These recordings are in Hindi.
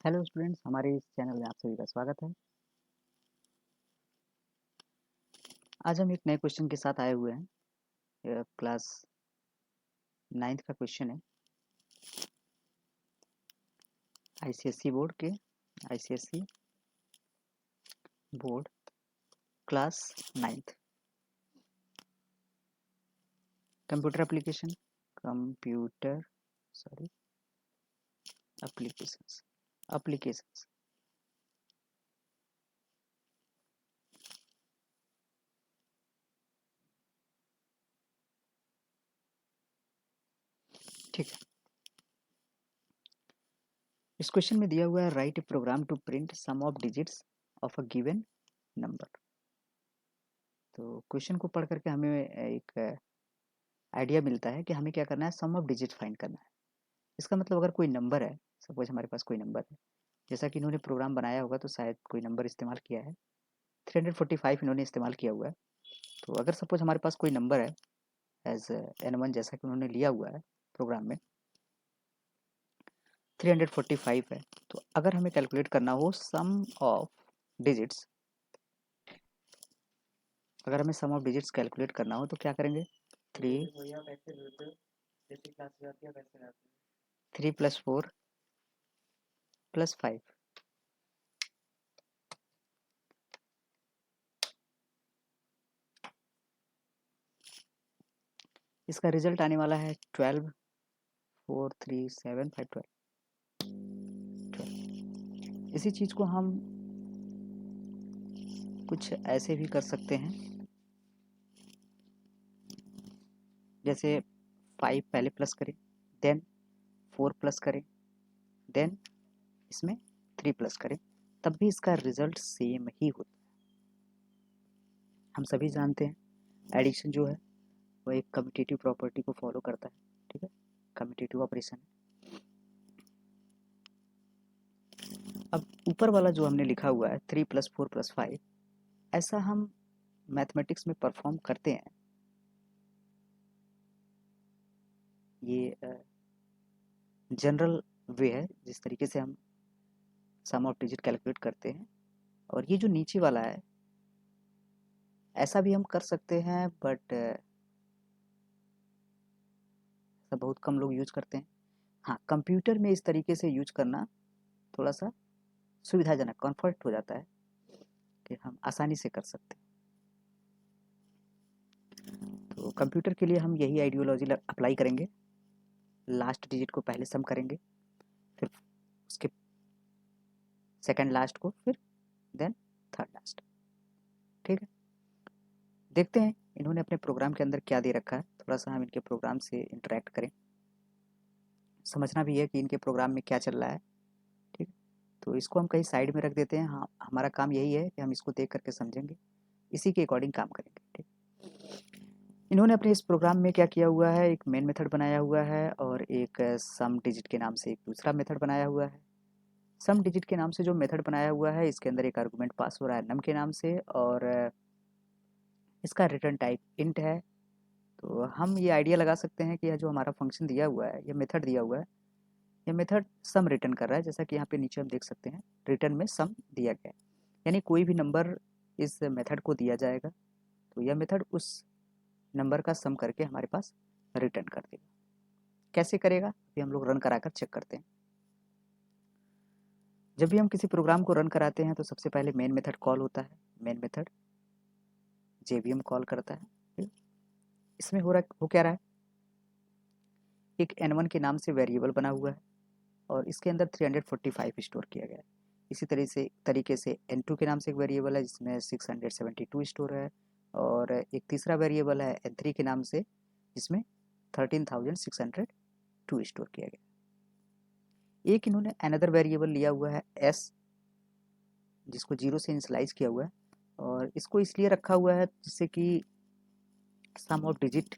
हेलो स्टूडेंट्स, हमारे इस चैनल में आप सभी का स्वागत है। आज हम एक नए क्वेश्चन के साथ आए हुए हैं। यह क्लास 9th का क्वेश्चन है आईसीएसई बोर्ड के ICSE board class 9th computer application computer sorry applications applications ठीक है। इस क्वेश्चन में दिया हुआ है write a program to print sum of digits of a given number. तो क्वेश्चन को पढ़ करके हमें एक आइडिया मिलता है कि हमें क्या करना है, सम ऑफ डिजिट फाइंड करना है। इसका मतलब अगर कोई नंबर है, सपोज हमारे पास कोई नंबर है, जैसा कि इन्होंने प्रोग्राम बनाया होगा तो शायद कोई नंबर इस्तेमाल किया है। 345 इन्होंने इस्तेमाल किया हुआ है। तो अगर सपोज हमारे पास कोई नंबर है एज n1 जैसा कि उन्होंने लिया हुआ है प्रोग्राम में 345 है, तो अगर हमें कैलकुलेट करना हो सम ऑफ डिजिट्स, अगर हमें सम ऑफ डिजिट्स कैलकुलेट करना हो तो क्या करेंगे, 3 प्लस 4 प्लस 5, इसका रिजल्ट आने वाला है 12 4 3 7 5 12। इसी चीज़ को हम कुछ ऐसे भी कर सकते हैं, जैसे 5 पहले प्लस करें, देन 4 प्लस करें, देन इसमें 3 प्लस करें, तब भी इसका रिजल्ट सेम ही होता है। हम सभी जानते हैं एडिशन जो है वो एक कम्यूटेटिव प्रॉपर्टी को फॉलो करता है। ठीक है, कम्यूटेटिव ऑपरेशन। अब ऊपर वाला जो हमने लिखा हुआ है 3 प्लस 4 प्लस 5, ऐसा हम मैथमेटिक्स में परफॉर्म करते हैं। ये जनरल वे है जिस तरीके से हम सम ऑफ डिजिट कैलकुलेट करते हैं। और ये जो नीचे वाला है ऐसा भी हम कर सकते हैं, बट ऐसा बहुत कम लोग यूज करते हैं। हाँ, कंप्यूटर में इस तरीके से यूज करना थोड़ा सा सुविधाजनक, कंफर्ट हो जाता है कि हम आसानी से कर सकते हैं। तो कंप्यूटर के लिए हम यही आइडियोलॉजी अप्लाई करेंगे। लास्ट डिजिट को पहले सम करेंगे, फिर उसके सेकंड लास्ट को, फिर देन थर्ड लास्ट। ठीक है, देखते हैं इन्होंने अपने प्रोग्राम के अंदर क्या दे रखा है। थोड़ा सा हम इनके प्रोग्राम से इंटरेक्ट करें, समझना भी है कि इनके प्रोग्राम में क्या चल रहा है। ठीक है, तो इसको हम कहीं साइड में रख देते हैं। हाँ, हमारा काम यही है कि हम इसको देख करके समझेंगे, इसी के अकॉर्डिंग काम करेंगे। ठीक, इन्होंने अपने इस प्रोग्राम में क्या किया हुआ है, एक मेन मेथड बनाया हुआ है और एक सम डिजिट के नाम से एक दूसरा मेथड बनाया हुआ है। सम डिजिट के नाम से जो मेथड बनाया हुआ है, इसके अंदर एक आर्गुमेंट पास हो रहा है नम के नाम से, और इसका रिटर्न टाइप इंट है। तो हम ये आइडिया लगा सकते हैं कि यह जो हमारा फंक्शन दिया हुआ है, यह मेथड दिया हुआ है, यह मेथड सम रिटर्न कर रहा है। जैसा कि यहाँ पे नीचे हम देख सकते हैं रिटर्न में सम दिया गया है, यानी कोई भी नंबर इस मेथड को दिया जाएगा तो यह मेथड उस नंबर का सम करके हमारे पास रिटर्न कर देगा। कैसे करेगा ये हम लोग रन कराकर चेक करते हैं। जब भी हम किसी प्रोग्राम को रन कराते हैं तो सबसे पहले मेन मेथड कॉल होता है। मेन मेथड जेवीएम कॉल करता है। इसमें हो क्या रहा है, एक n1 के नाम से वेरिएबल बना हुआ है और इसके अंदर 345 स्टोर किया गया है। इसी तरीके से n2 के नाम से एक वेरिएबल है जिसमें 672 स्टोर है, और एक तीसरा वेरिएबल है n3 के नाम से जिसमें 13,602 स्टोर किया गया। एक इन्होंने अनदर वेरिएबल लिया हुआ है s, जिसको 0 से इनिशियलाइज किया हुआ है, और इसको इसलिए रखा हुआ है जिससे कि सम ऑफ डिजिट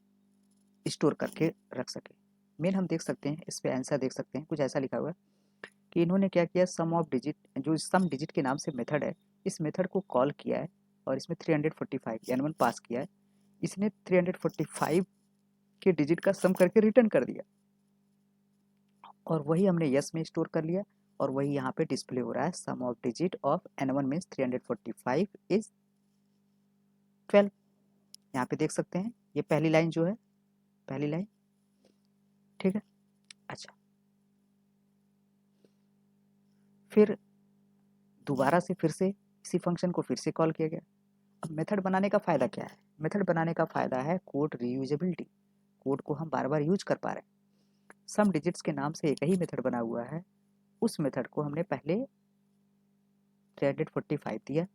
स्टोर करके रख सके। मेन हम देख सकते हैं, इस पे आंसर देख सकते हैं, कुछ ऐसा लिखा हुआ है कि इन्होंने क्या किया, सम ऑफ डिजिट, जो सम डिजिट के नाम से मेथड है, इस मेथड को कॉल किया है और इसमें 345 n1 पास किया है। इसने 345 के डिजिट का सम करके रिटर्न कर दिया, और वही हमने यस में स्टोर कर लिया और वही यहाँ पे डिस्प्ले हो रहा है, sum of digit of n1 means 345 is 12। यहाँ पे देख सकते हैं ये पहली लाइन जो है, पहली लाइन, ठीक है। अच्छा, फिर दोबारा से फिर से इसी फंक्शन को फिर से कॉल किया गया। अब मेथड बनाने का फ़ायदा क्या है? मेथड बनाने का फ़ायदा है कोड रीयूजेबिलिटी, कोड को हम बार बार यूज कर पा रहे हैं। सम डिजिट्स के नाम से एक ही मेथड बना हुआ है, उस मेथड को हमने पहले 345 दिया,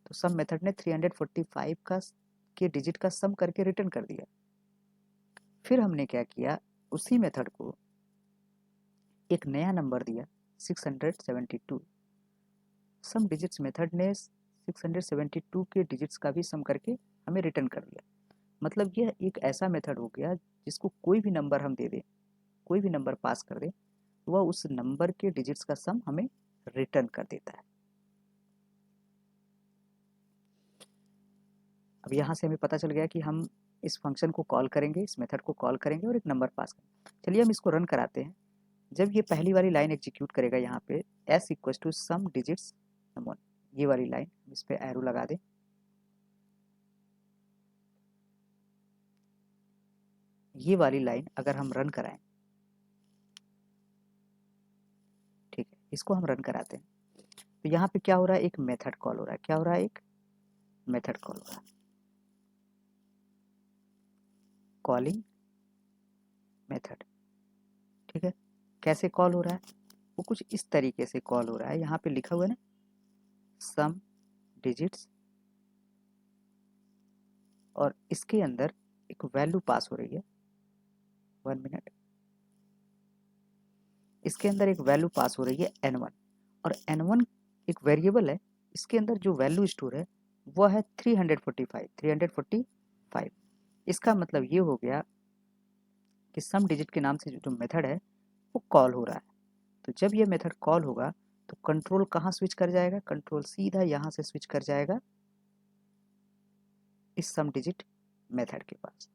तो सम मेथड ने 345 का के डिजिट का सम करके रिटर्न कर दिया। फिर हमने क्या किया, उसी मेथड को एक नया नंबर दिया 672। सम डिजिट्स मेथड ने 672 के डिजिट्स का भी सम करके हमें रिटर्न कर दिया। मतलब यह एक ऐसा मेथड हो गया जिसको कोई भी नंबर हम दे दें, कोई भी नंबर पास कर दें, वह उस नंबर के डिजिट्स का सम हमें रिटर्न कर देता है। अब यहाँ से हमें पता चल गया कि हम इस फंक्शन को कॉल करेंगे, इस मेथड को कॉल करेंगे और एक नंबर पास करेंगे। चलिए हम इसको रन कराते हैं। जब ये पहली वाली लाइन एग्जीक्यूट करेगा यहाँ पे s equal to sum digits नम1, ये वाली लाइन, इस पे एरो लगा दें। ये वाली लाइन अगर हम रन कराएं, ठीक है, इसको हम रन कराते हैं, तो यहाँ पे क्या हो रहा है, एक मेथड कॉल हो रहा है। क्या हो रहा है? एक मेथड कॉल हो रहा है, कॉलिंग मेथड, ठीक है। कैसे कॉल हो रहा है? वो कुछ इस तरीके से कॉल हो रहा है। यहाँ पे लिखा हुआ है ना, सम डिजिट्स, और इसके अंदर एक वैल्यू पास हो रही है, 1 मिनट, इसके अंदर एक वैल्यू पास हो रही है n1, और n1 एक वेरिएबल है, इसके अंदर जो वैल्यू स्टोर है वह है 345। इसका मतलब ये हो गया कि सम डिजिट के नाम से जो मेथड है वो कॉल हो रहा है। तो जब ये मेथड कॉल होगा तो कंट्रोल कहाँ स्विच कर जाएगा? कंट्रोल सीधा यहाँ से स्विच कर जाएगा इस सम डिजिट मेथड के पास।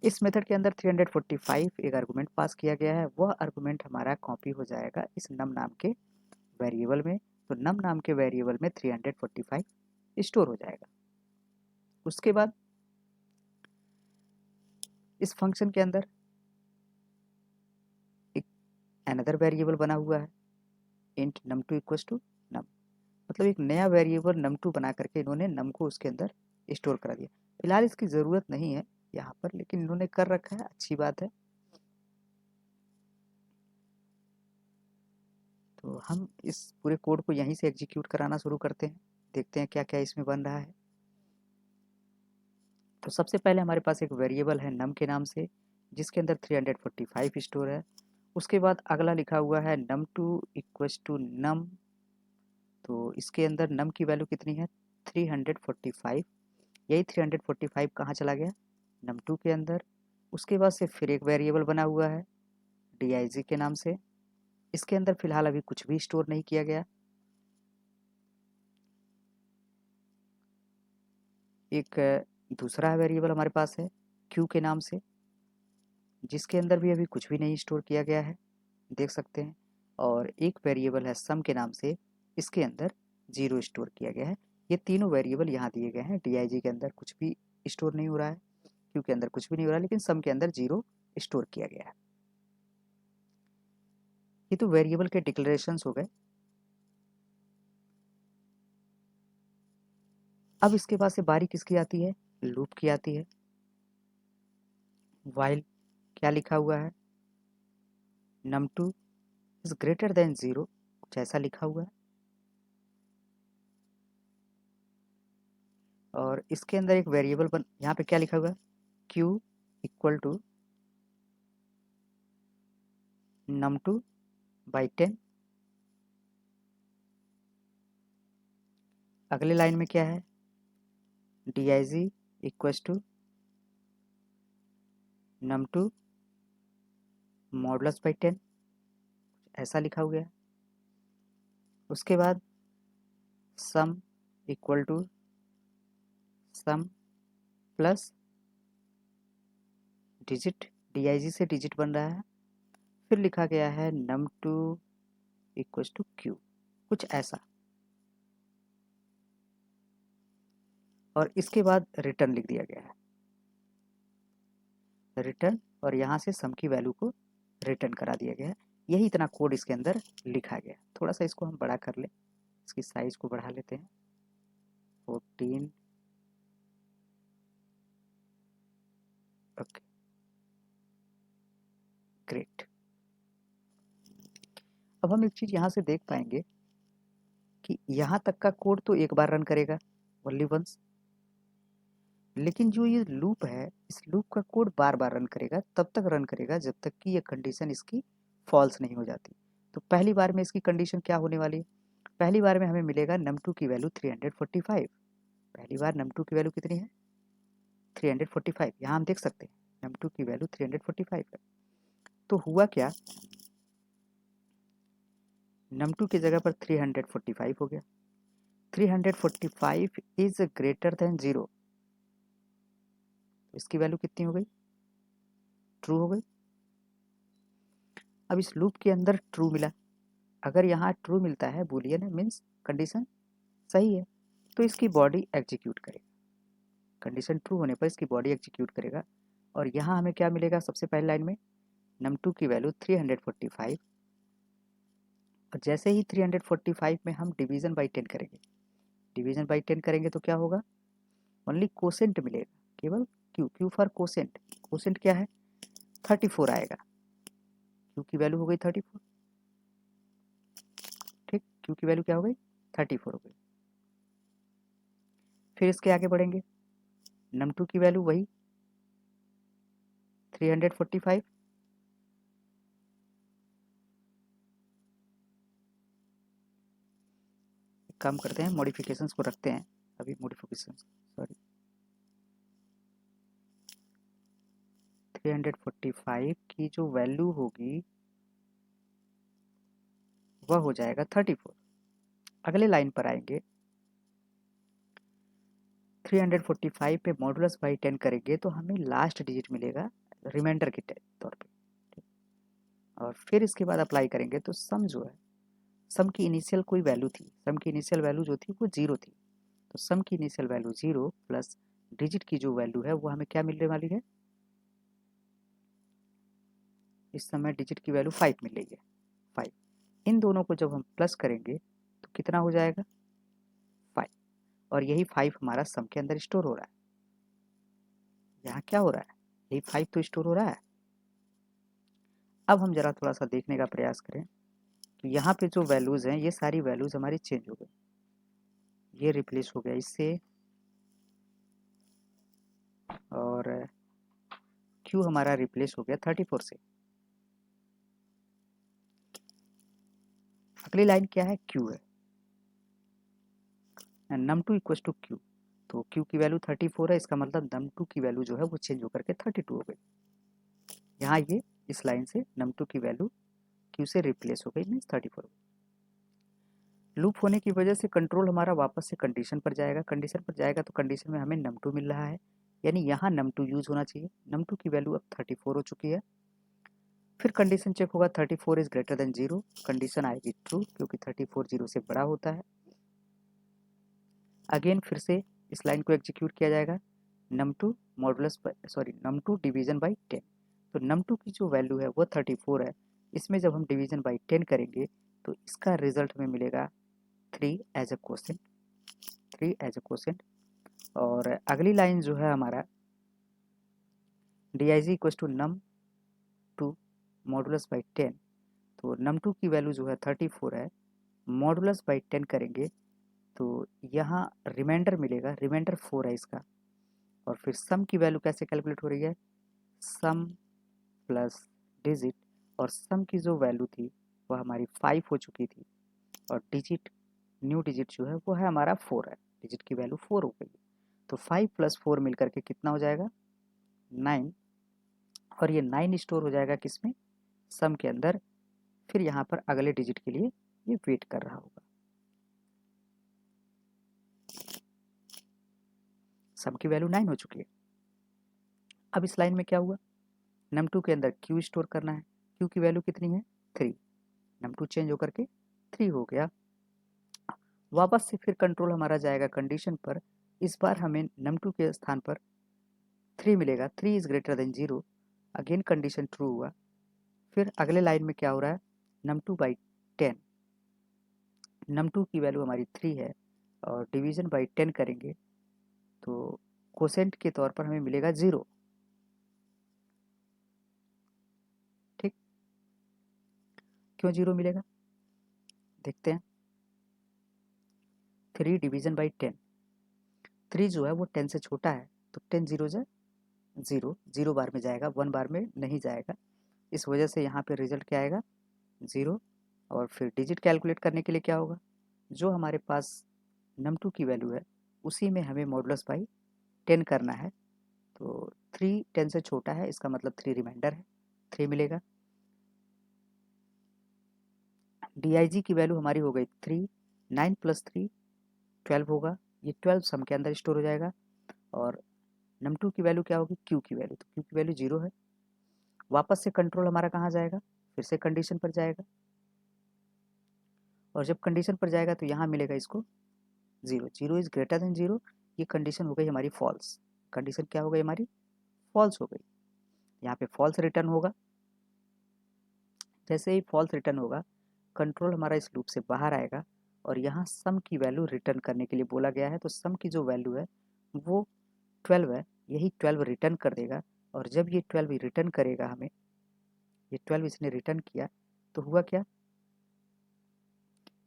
इस मेथड के अंदर 345 एक आर्गुमेंट पास किया गया है, वह आर्गुमेंट हमारा कॉपी हो जाएगा इस नम नाम के वेरिएबल में। तो नम नाम के वेरिएबल में 345 स्टोर हो जाएगा। उसके बाद इस फंक्शन के अंदर एक अनदर वेरिएबल बना हुआ है, इंट num2 इक्वल्स टू नम, मतलब एक नया वेरिएबल num2 बना करके इन्होंने नम को उसके अंदर स्टोर करा दिया। फिलहाल इसकी ज़रूरत नहीं है यहाँ पर, लेकिन इन्होंने कर रखा है, अच्छी बात है। तो हम इस पूरे कोड को यहीं से एग्जीक्यूट कराना शुरू करते हैं, देखते हैं क्या क्या इसमें बन रहा है। तो सबसे पहले हमारे पास एक वेरिएबल है नम के नाम से, जिसके अंदर 345 स्टोर है। उसके बाद अगला लिखा हुआ है num2 इक्वल्स टू नम, तो इसके अंदर नम की वैल्यू कितनी है? 345। यही 345 कहाँ चला गया? num2 के अंदर। उसके बाद से फिर एक वेरिएबल बना हुआ है dig के नाम से, इसके अंदर फिलहाल अभी कुछ भी स्टोर नहीं किया गया। एक दूसरा वेरिएबल हमारे पास है q के नाम से, जिसके अंदर भी अभी कुछ भी नहीं स्टोर किया गया है, देख सकते हैं। और एक वेरिएबल है सम के नाम से, इसके अंदर 0 स्टोर किया गया है। ये तीनों वेरिएबल यहाँ दिए गए हैं। dig के अंदर कुछ भी स्टोर नहीं हो रहा है, q के अंदर कुछ भी नहीं हो रहा है, लेकिन सम के अंदर 0 स्टोर किया गया है। ये तो वेरिएबल के डिक्लेरेशंस हो गए। अब इसके बाद से बारी किसकी आती है? लूप की आती है। वाइल क्या लिखा हुआ है? num2 इज ग्रेटर देन 0, कुछ ऐसा लिखा हुआ है। और इसके अंदर एक वेरिएबल बन, यहाँ पे क्या लिखा हुआ है? q equal to num2 by 10। अगले लाइन में क्या है? dig equals to num2 modulus by 10, ऐसा लिखा हुआ है। उसके बाद sum equal to sum plus digit, dig से डिजिट बन रहा है, फिर लिखा गया है num2 इक्वल्स टू q, कुछ ऐसा, और इसके बाद रिटर्न लिख दिया गया है, रिटर्न, और यहाँ से सम की वैल्यू को रिटर्न करा दिया गया है। यही इतना कोड इसके अंदर लिखा गया है। थोड़ा सा इसको हम बड़ा कर लें, इसकी साइज को बढ़ा लेते हैं 14, ओके ग्रेट। अब हम एक चीज़ यहाँ से देख पाएंगे कि यहाँ तक का कोड तो एक बार रन करेगा ओनली वंस, लेकिन जो ये लूप है इस लूप का कोड बार बार रन करेगा, तब तक रन करेगा जब तक कि ये कंडीशन इसकी फॉल्स नहीं हो जाती। तो पहली बार में इसकी कंडीशन क्या होने वाली है? पहली बार में हमें मिलेगा num2 की वैल्यू 345। पहली बार num2 की वैल्यू कितनी है? 345। यहाँ हम देख सकते हैं num2 की वैल्यू 345 है। तो हुआ क्या, num2 की जगह पर 345 हो गया। 345 इज ग्रेटर देन 0, इसकी वैल्यू कितनी हो गई? ट्रू हो गई। अब इस लूप के अंदर ट्रू मिला, अगर यहाँ ट्रू मिलता है बूलियन है मीन्स कंडीशन सही है, तो इसकी बॉडी एग्जीक्यूट करेगा। कंडीशन ट्रू होने पर इसकी बॉडी एग्जीक्यूट करेगा, और यहाँ हमें क्या मिलेगा? सबसे पहली लाइन में num2 की वैल्यू 345, और जैसे ही 345 में हम डिवीजन बाई 10 करेंगे, डिवीजन बाई 10 करेंगे तो क्या होगा? ओनली कोसेंट मिलेगा, केवल Q, Q for quotient. Quotient क्या है? 34 आएगा, क्यू की वैल्यू हो गई 34। ठीक, क्यू की वैल्यू क्या हो गई? 34 हो गई। फिर इसके आगे बढ़ेंगे, num2 की वैल्यू वही 345, काम करते हैं मॉडिफिकेशंस को रखते हैं अभी, मॉडिफिकेशंस सॉरी 345 की जो वैल्यू होगी वह हो जाएगा 34। अगले लाइन पर आएंगे, 345 पे मॉडुलस बाई 10 करेंगे तो हमें लास्ट डिजिट मिलेगा रिमाइंडर के तौर पे, और फिर इसके बाद अप्लाई करेंगे तो सम जो है, सम की इनिशियल कोई वैल्यू थी, सम की इनिशियल वैल्यू जो थी वो 0 थी, तो सम की इनिशियल वैल्यू 0 प्लस डिजिट की जो वैल्यू है वो हमें क्या मिलने वाली है? इस समय डिजिट की वैल्यू 5 मिल रही है, 5। इन दोनों को जब हम प्लस करेंगे तो कितना हो जाएगा? 5, और यही 5 हमारा सम के अंदर स्टोर हो रहा है। यहाँ क्या हो रहा है? यही 5 तो स्टोर हो रहा है। अब हम जरा थोड़ा सा देखने का प्रयास करें कि यहाँ पे जो वैल्यूज़ हैं ये सारी वैल्यूज़ हमारी चेंज हो गई, ये रिप्लेस हो गया इससे, और क्यू हमारा रिप्लेस हो गया 34 से। अगली लाइन क्या है? क्यू है, num2 इक्वल्स टू क्यू, तो क्यू की वैल्यू 34 है, इसका मतलब num2 की वैल्यू जो है वो चेंज होकर के 32 हो गई। यहाँ ये इस लाइन से num2 की वैल्यू क्यू से रिप्लेस हो गई, मीन्स 34। लूप होने की वजह से कंट्रोल हमारा वापस से कंडीशन पर जाएगा, कंडीशन पर जाएगा तो कंडीशन में हमें num2 मिल रहा है, यानी यहाँ num2 यूज होना चाहिए। num2 की वैल्यू अब 34 हो चुकी है। फिर कंडीशन चेक होगा 34 इज ग्रेटर देन 0, कंडीशन आएगी ट्रू क्योंकि 34 0 से बड़ा होता है। अगेन फिर से इस लाइन को एग्जीक्यूट किया जाएगा, num2 modulus sorry num2 division by 10, तो num2 की जो वैल्यू है वो 34 है, इसमें जब हम डिवीजन बाई 10 करेंगे तो इसका रिजल्ट हमें मिलेगा 3 as a quotient, 3 as a quotient. और अगली लाइन जो है हमारा diz equal to num2 modulus by 10, तो num2 की वैल्यू जो है 34 है, मॉडुलस बाई 10 करेंगे तो यहाँ रिमाइंडर मिलेगा, रिमाइंडर 4 है इसका। और फिर सम की वैल्यू कैसे कैलकुलेट हो रही है? सम प्लस डिजिट, और सम की जो वैल्यू थी वह हमारी 5 हो चुकी थी, और डिजिट न्यू डिजिट जो है वो है हमारा 4 है, डिजिट की वैल्यू 4 हो गई। तो 5 प्लस 4 मिलकर के कितना हो जाएगा? 9, और ये 9 स्टोर हो जाएगा किसमें? सम के अंदर। फिर यहाँ पर अगले डिजिट के लिए ये वेट कर रहा होगा। सम की वैल्यू 9 हो चुकी है। अब इस लाइन में क्या हुआ? num2 के अंदर q स्टोर करना है, क्यू की वैल्यू कितनी है 3, num2 चेंज होकर के 3 हो गया। वापस से फिर कंट्रोल हमारा जाएगा कंडीशन पर, इस बार हमें num2 के स्थान पर 3 मिलेगा, 3 is greater than 0, again condition true हुआ। फिर अगले लाइन में क्या हो रहा है, num2/10, num2 की वैल्यू हमारी 3 है और डिवीजन बाई 10 करेंगे तो कोसेंट के तौर पर हमें मिलेगा 0। ठीक, क्यों 0 मिलेगा देखते हैं। 3 डिवीजन बाई 10, 3 जो है वो 10 से छोटा है तो 10 जीरो जा 0, 0 बार में जाएगा, 1 बार में नहीं जाएगा, इस वजह से यहाँ पे रिजल्ट क्या आएगा 0। और फिर डिजिट कैलकुलेट करने के लिए क्या होगा, जो हमारे पास num2 की वैल्यू है उसी में हमें मॉडुलस बाई 10 करना है। तो 3 10 से छोटा है, इसका मतलब 3 रिमाइंडर है, 3 मिलेगा। dig की वैल्यू हमारी हो गई 3, 9 + 3 12 होगा, ये 12 सम के अंदर स्टोर हो जाएगा। और num2 की वैल्यू क्या होगी, q की वैल्यू, तो q की वैल्यू 0 है। वापस से कंट्रोल हमारा कहाँ जाएगा, फिर से कंडीशन पर जाएगा, और जब कंडीशन पर जाएगा तो यहाँ मिलेगा इसको 0, 0 इज ग्रेटर देन 0, ये कंडीशन हो गई हमारी फॉल्स। कंडीशन क्या हो गई हमारी, फॉल्स हो गई। यहाँ पे फॉल्स रिटर्न होगा, जैसे ही फॉल्स रिटर्न होगा कंट्रोल हमारा इस लूप से बाहर आएगा और यहाँ सम की वैल्यू रिटर्न करने के लिए बोला गया है, तो सम की जो वैल्यू है वो 12 है, यही 12 रिटर्न कर देगा। और जब ये 12 रिटर्न करेगा हमें, ये 12 इसने रिटर्न किया तो हुआ क्या,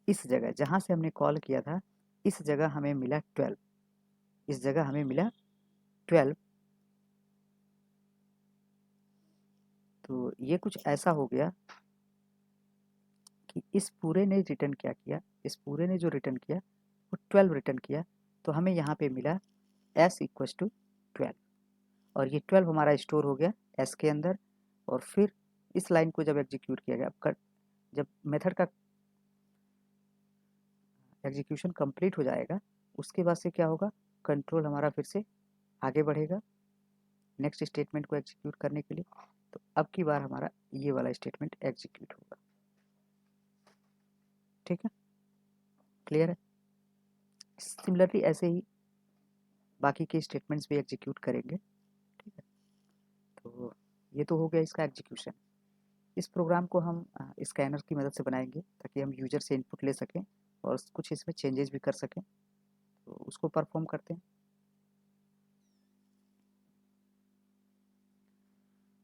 इस जगह जहाँ से हमने कॉल किया था इस जगह हमें मिला 12, इस जगह हमें मिला 12। तो ये कुछ ऐसा हो गया कि इस पूरे ने रिटर्न क्या किया, इस पूरे ने जो रिटर्न किया वो 12 रिटर्न किया, तो हमें यहाँ पे मिला s इक्वस टू 12, और ये 12 हमारा स्टोर हो गया s के अंदर। और फिर इस लाइन को जब एग्जीक्यूट किया गया, जब मेथड का एग्जीक्यूशन कंप्लीट हो जाएगा उसके बाद से क्या होगा, कंट्रोल हमारा फिर से आगे बढ़ेगा नेक्स्ट स्टेटमेंट को एग्जीक्यूट करने के लिए। तो अब की बार हमारा ये वाला स्टेटमेंट एग्जीक्यूट होगा। ठीक है, क्लियर है। सिमिलरली ऐसे ही बाकी के स्टेटमेंट्स भी एग्जीक्यूट करेंगे। ठीक है, तो ये तो हो गया इसका एग्जीक्यूशन। इस प्रोग्राम को हम स्कैनर की मदद से बनाएंगे ताकि हम यूजर से इनपुट ले सकें और कुछ इसमें चेंजेस भी कर सकें, तो उसको परफॉर्म करते हैं।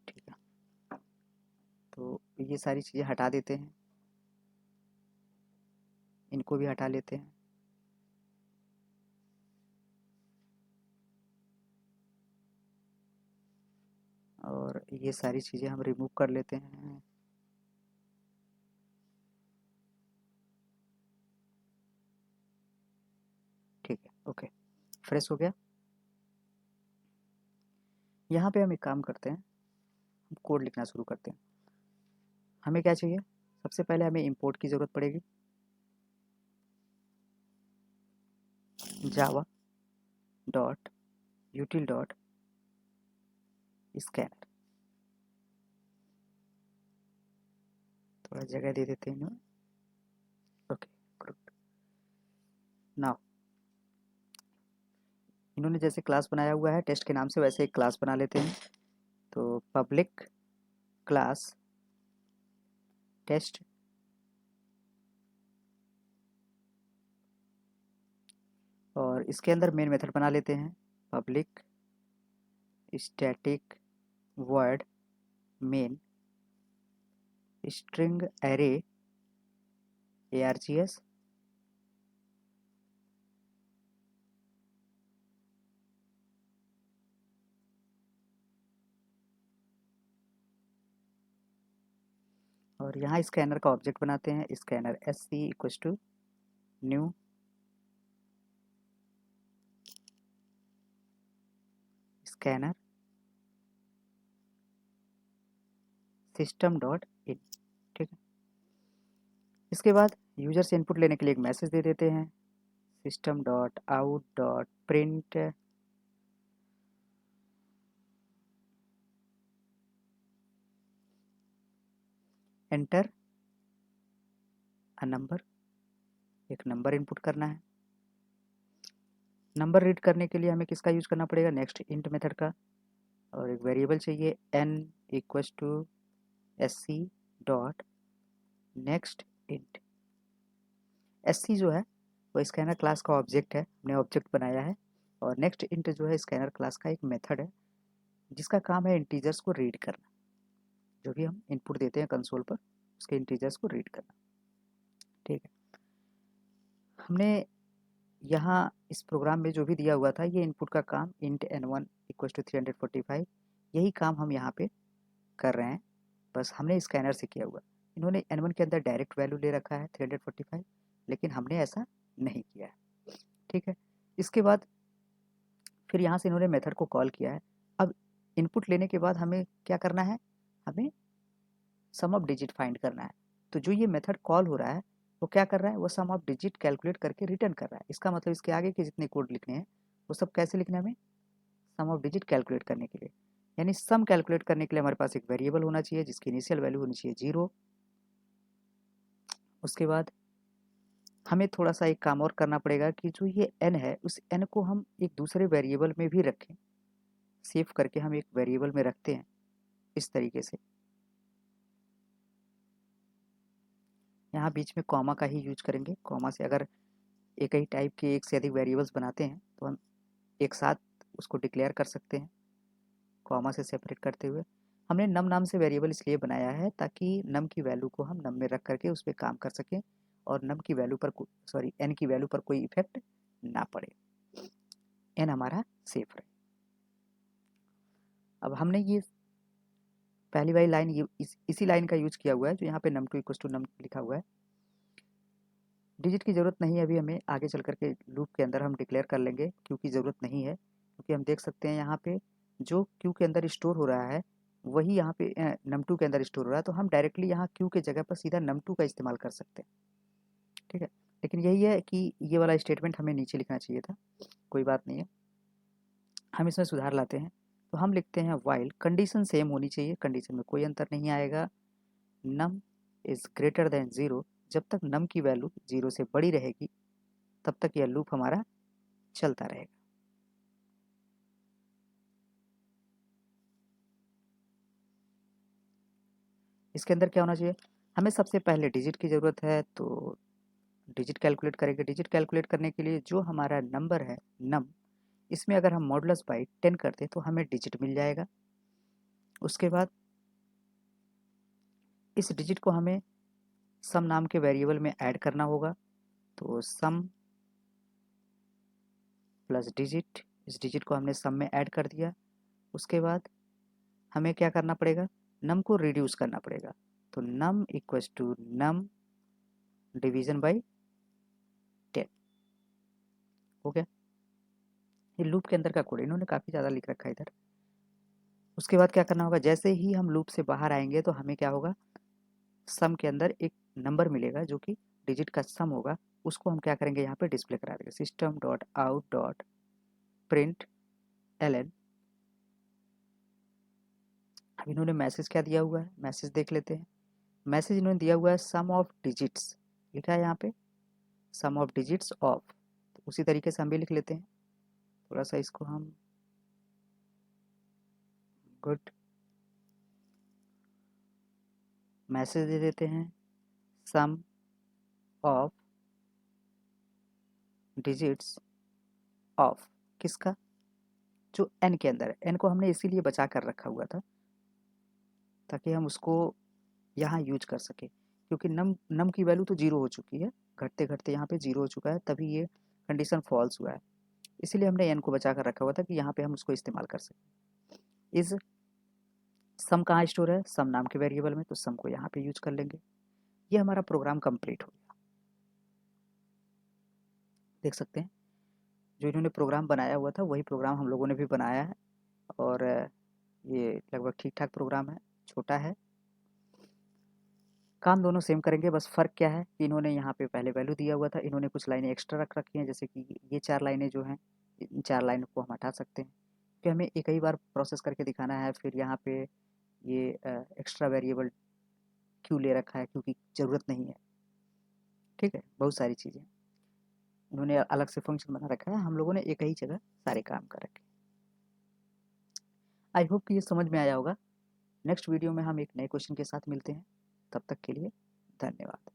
ठीक है, तो ये सारी चीज़ें हटा देते हैं, इनको भी हटा लेते हैं। और ये सारी चीज़ें हम रिमूव कर लेते हैं। ठीक है, ओके, फ्रेश हो गया। यहाँ पे हम एक काम करते हैं, हम कोड लिखना शुरू करते हैं। हमें क्या चाहिए, सबसे पहले हमें इंपोर्ट की ज़रूरत पड़ेगी, जावा डॉट यूटिल डॉट स्कैनर, थोड़ा जगह दे देते हैं इन्हें। Okay, good. नाउ इन्होंने जैसे क्लास बनाया हुआ है टेस्ट के नाम से, वैसे एक क्लास बना लेते हैं। तो पब्लिक क्लास टेस्ट, और इसके अंदर मेन मेथड बना लेते हैं public static void main string array args, और यहाँ स्कैनर का ऑब्जेक्ट बनाते हैं scanner sc equals to new scanner system dot in. ठीक है, इसके बाद यूजर से इनपुट लेने के लिए एक मैसेज दे देते हैं system dot out dot print enter a number, एक नंबर इनपुट करना है। नंबर रीड करने के लिए हमें किसका यूज करना पड़ेगा, नेक्स्ट इंट मेथड का, और एक वेरिएबल चाहिए n equals to sc dot next int. sc जो है वो स्कैनर क्लास का ऑब्जेक्ट है, हमने ऑब्जेक्ट बनाया है, और नेक्स्ट इंट जो है स्कैनर क्लास का एक मेथड है जिसका काम है इंटीजर्स को रीड करना। जो भी हम इनपुट देते हैं कंसोल पर उसके इंटीजर्स को रीड करना। ठीक है, हमने यहाँ इस प्रोग्राम में जो भी दिया हुआ था ये इनपुट का काम इंट n1 इक्वल्स टू 345, यही काम हम यहाँ पे कर रहे हैं, बस हमने स्कैनर से किया हुआ। इन्होंने n1 के अंदर डायरेक्ट वैल्यू ले रखा है 345, लेकिन हमने ऐसा नहीं किया है। ठीक है, इसके बाद फिर यहाँ से इन्होंने मेथड को कॉल किया है। अब इनपुट लेने के बाद हमें क्या करना है, हमें सम ऑफ डिजिट फाइंड करना है। तो जो ये मेथड कॉल हो रहा है वो क्या कर रहा है, वो सम ऑफ डिजिट कैलकुलेट करके रिटर्न कर रहा है। इसका मतलब इसके आगे के जितने कोड लिखने हैं वो सब कैसे लिखने हैं, हमें सम ऑफ डिजिट कैलकुलेट करने के लिए। यानी सम कैलकुलेट करने के लिए हमारे पास एक वेरिएबल होना चाहिए जिसकी इनिशियल वैल्यू होनी चाहिए 0। उसके बाद हमें थोड़ा सा एक काम और करना पड़ेगा कि जो ये n है उस n को हम एक दूसरे वेरिएबल में भी रखें। सेव करके हम एक वेरिएबल में रखते हैं इस तरीके से। यहाँ बीच में कॉमा का ही यूज करेंगे। कॉमा से अगर एक ही टाइप के एक से अधिक वेरिएबल्स बनाते हैं तो हम एक साथ उसको डिक्लेयर कर सकते हैं कॉमा से सेपरेट करते हुए। हमने नम नाम से वेरिएबल इसलिए बनाया है ताकि नम की वैल्यू को हम नम में रख करके उस पर काम कर सकें और नम की वैल्यू पर एन की वैल्यू पर कोई इफेक्ट ना पड़े, एन हमारा सेफ रहे। अब हमने ये पहली वाली लाइन इसी लाइन का यूज किया हुआ है जो यहाँ पे num2 टू इक्वल टू नम लिखा हुआ है। डिजिट की ज़रूरत नहीं है अभी, हमें आगे चल करके लूप के अंदर हम डिक्लेयर कर लेंगे क्यू की ज़रूरत नहीं है, क्योंकि हम देख सकते हैं यहाँ पे जो क्यू के अंदर स्टोर हो रहा है वही यहाँ पे num2 के अंदर स्टोर हो रहा है, तो हम डायरेक्टली यहाँ क्यू के जगह पर सीधा num2 का इस्तेमाल कर सकते हैं। ठीक है, लेकिन यही है कि ये वाला स्टेटमेंट हमें नीचे लिखना चाहिए था, कोई बात नहीं है, हम इसमें सुधार लाते हैं। तो हम लिखते हैं वाइल कंडीशन सेम होनी चाहिए, कंडीशन में कोई अंतर नहीं आएगा। नम इज़ ग्रेटर देन 0, जब तक नम की वैल्यू 0 से बड़ी रहेगी तब तक यह लूप हमारा चलता रहेगा। इसके अंदर क्या होना चाहिए, हमें सबसे पहले डिजिट की ज़रूरत है, तो डिजिट कैलकुलेट करेंगे। डिजिट कैलकुलेट करने के लिए जो हमारा नंबर है नम, इसमें अगर हम मॉडुलस बाई 10 करते तो हमें डिजिट मिल जाएगा। उसके बाद इस डिजिट को हमें सम नाम के वेरिएबल में ऐड करना होगा, तो सम प्लस डिजिट, इस डिजिट को हमने सम में ऐड कर दिया। उसके बाद हमें क्या करना पड़ेगा, नम को रिड्यूस करना पड़ेगा, तो num equals to num division by 10 हो गया। ये लूप के अंदर का कोड इन्होंने काफ़ी ज़्यादा लिख रखा है इधर। उसके बाद क्या करना होगा, जैसे ही हम लूप से बाहर आएंगे तो हमें क्या होगा, सम के अंदर एक नंबर मिलेगा जो कि डिजिट का सम होगा, उसको हम क्या करेंगे यहाँ पे डिस्प्ले करा देंगे, system dot out dot print ln। अब इन्होंने मैसेज क्या दिया हुआ है, मैसेज देख लेते हैं। मैसेज इन्होंने दिया हुआ है सम ऑफ डिजिट्स, लिखा है यहाँ पे सम ऑफ डिजिट्स ऑफ, तो उसी तरीके से हम भी लिख लेते हैं। थोड़ा सा इसको हम गुड मैसेज दे देते हैं, सम ऑफ डिजिट्स ऑफ किसका, जो n के अंदर है। n को हमने इसीलिए बचा कर रखा हुआ था ताकि हम उसको यहाँ यूज कर सके, क्योंकि नम की वैल्यू तो 0 हो चुकी है, घटते घटते यहाँ पे 0 हो चुका है, तभी ये कंडीशन फॉल्स हुआ है। इसीलिए हमने n को बचा कर रखा हुआ था कि यहाँ पे हम उसको इस्तेमाल कर सकें। इस सम कहाँ स्टोर है, सम नाम के वेरिएबल में, तो सम को यहाँ पे यूज कर लेंगे। ये हमारा प्रोग्राम कंप्लीट हो गया। देख सकते हैं जो इन्होंने प्रोग्राम बनाया हुआ था वही प्रोग्राम हम लोगों ने भी बनाया है, और ये लगभग ठीक ठाक प्रोग्राम है, छोटा है, काम दोनों सेम करेंगे। बस फ़र्क क्या है कि इन्होंने यहाँ पे पहले वैल्यू दिया हुआ था, इन्होंने कुछ लाइनें एक्स्ट्रा रख रखी हैं, जैसे कि ये 4 लाइनें जो हैं, इन 4 लाइनों को हम हटा सकते हैं कि हमें एक ही बार प्रोसेस करके दिखाना है। फिर यहाँ पे ये एक्स्ट्रा वेरिएबल क्यों ले रखा है, क्योंकि ज़रूरत नहीं है। ठीक है, बहुत सारी चीज़ें उन्होंने अलग से फंक्शन बना रखा है, हम लोगों ने एक ही जगह सारे काम कर रखे। आई होप कि ये समझ में आया होगा। नेक्स्ट वीडियो में हम एक नए क्वेश्चन के साथ मिलते हैं, तब तक के लिए धन्यवाद।